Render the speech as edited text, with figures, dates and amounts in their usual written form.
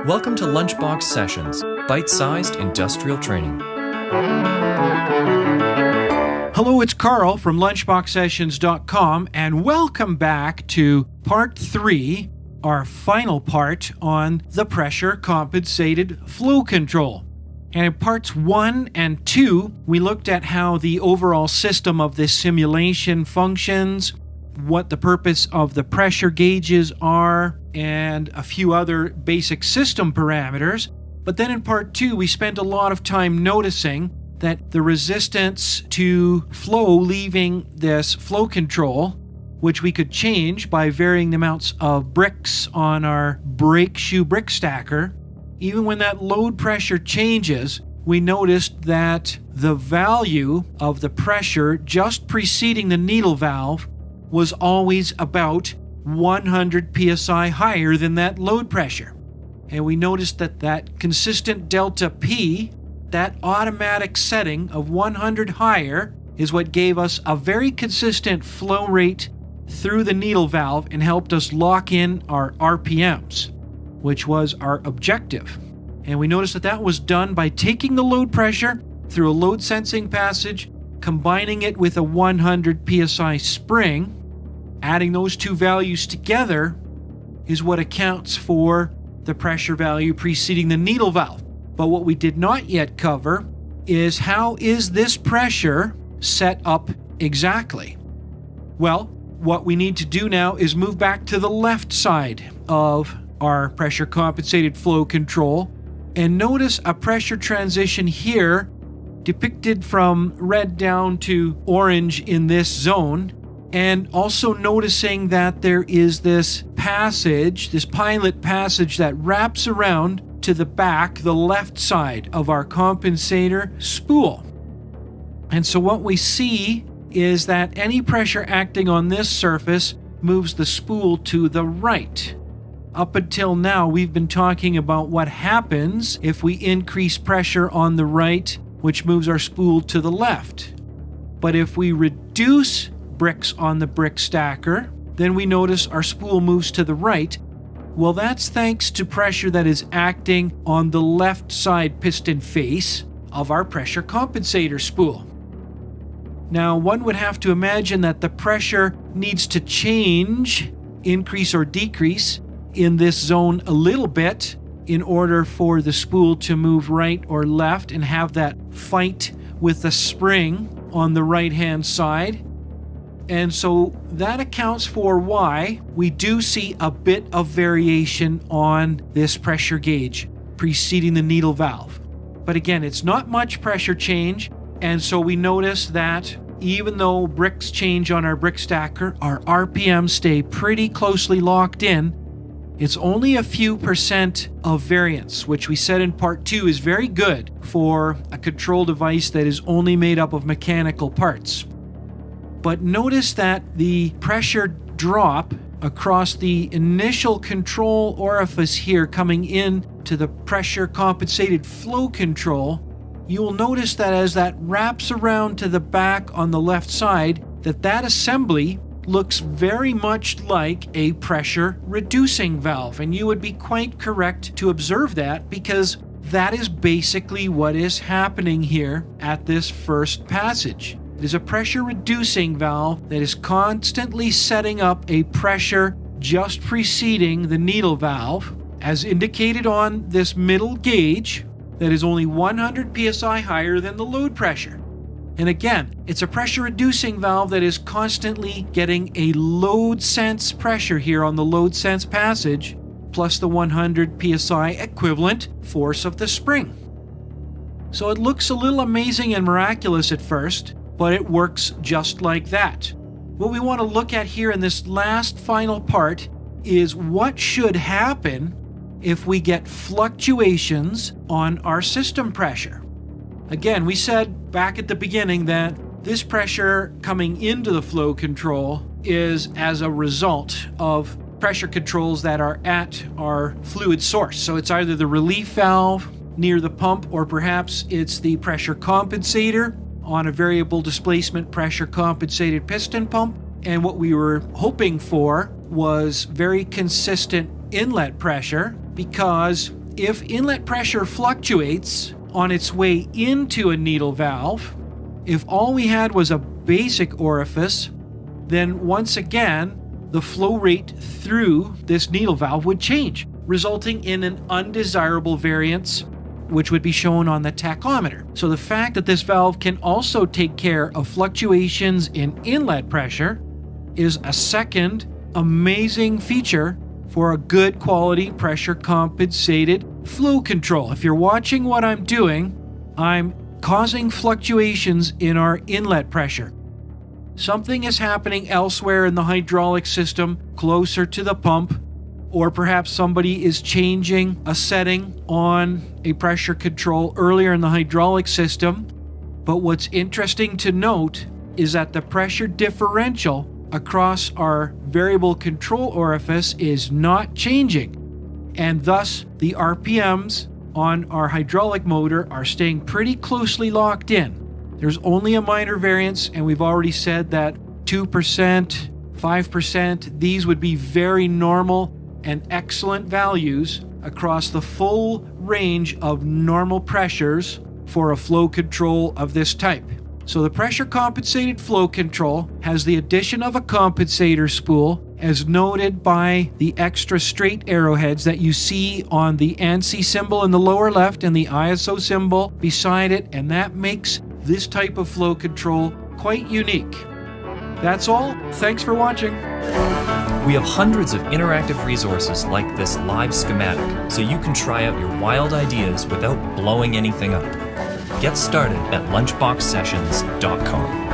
Welcome to Lunchbox Sessions, bite-sized industrial training. Hello, it's Carl from lunchboxsessions.com, and welcome back to part 3, our final part on the pressure compensated flow control. And in parts 1 and 2, we looked at how the overall system of this simulation functions, what the purpose of the pressure gauges are, and a few other basic system parameters. But then in part 2, we spent a lot of time noticing that the resistance to flow leaving this flow control, which we could change by varying the amounts of bricks on our brake shoe brick stacker, even when that load pressure changes, we noticed that the value of the pressure just preceding the needle valve was always about 100 psi higher than that load pressure. And we noticed that consistent delta P, that automatic setting of 100 higher, is what gave us a very consistent flow rate through the needle valve and helped us lock in our RPMs, which was our objective. And we noticed that was done by taking the load pressure through a load sensing passage, combining it with a 100 psi spring. Adding those two values together is what accounts for the pressure value preceding the needle valve. But what we did not yet cover is how is this pressure set up exactly? Well, what we need to do now is move back to the left side of our pressure compensated flow control and notice a pressure transition here depicted from red down to orange in this zone. And also noticing that there is this passage, this pilot passage that wraps around to the back, the left side of our compensator spool. And so what we see is that any pressure acting on this surface moves the spool to the right. Up until now, we've been talking about what happens if we increase pressure on the right, which moves our spool to the left. But if we reduce bricks on the brick stacker, then we notice our spool moves to the right. Well, that's thanks to pressure that is acting on the left side piston face of our pressure compensator spool. Now, one would have to imagine that the pressure needs to change, increase or decrease in this zone a little bit in order for the spool to move right or left and have that fight with the spring on the right-hand side. And so that accounts for why we do see a bit of variation on this pressure gauge preceding the needle valve. But again, it's not much pressure change, and so we notice that even though bricks change on our brick stacker, our RPMs stay pretty closely locked in. It's only a few percent of variance, which we said in part 2 is very good for a control device that is only made up of mechanical parts. But notice that the pressure drop across the initial control orifice here coming in to the pressure compensated flow control, you will notice that as that wraps around to the back on the left side, that assembly looks very much like a pressure reducing valve. And you would be quite correct to observe that because that is basically what is happening here at this first passage. It is a pressure reducing valve that is constantly setting up a pressure just preceding the needle valve, as indicated on this middle gauge, that is only 100 psi higher than the load pressure. And again, it's a pressure reducing valve that is constantly getting a load sense pressure here on the load sense passage, plus the 100 psi equivalent force of the spring. So it looks a little amazing and miraculous at first, but it works just like that. What we want to look at here in this last final part is what should happen if we get fluctuations on our system pressure. Again, we said back at the beginning that this pressure coming into the flow control is as a result of pressure controls that are at our fluid source. So it's either the relief valve near the pump, or perhaps it's the pressure compensator on a variable displacement pressure compensated piston pump. And what we were hoping for was very consistent inlet pressure, because if inlet pressure fluctuates on its way into a needle valve, if all we had was a basic orifice, then once again, the flow rate through this needle valve would change, resulting in an undesirable variance, which would be shown on the tachometer. So the fact that this valve can also take care of fluctuations in inlet pressure is a second amazing feature for a good quality pressure compensated flow control. If you're watching what I'm doing, I'm causing fluctuations in our inlet pressure. Something is happening elsewhere in the hydraulic system, closer to the pump, or perhaps somebody is changing a setting on a pressure control earlier in the hydraulic system. But what's interesting to note is that the pressure differential across our variable control orifice is not changing, and thus the RPMs on our hydraulic motor are staying pretty closely locked in. There's only a minor variance, and we've already said that 2%, 5%, these would be very normal and excellent values across the full range of normal pressures for a flow control of this type. So the pressure compensated flow control has the addition of a compensator spool, as noted by the extra straight arrowheads that you see on the ANSI symbol in the lower left and the ISO symbol beside it, and that makes this type of flow control quite unique. That's all. Thanks for watching. We have hundreds of interactive resources like this live schematic, so you can try out your wild ideas without blowing anything up. Get started at lunchboxsessions.com.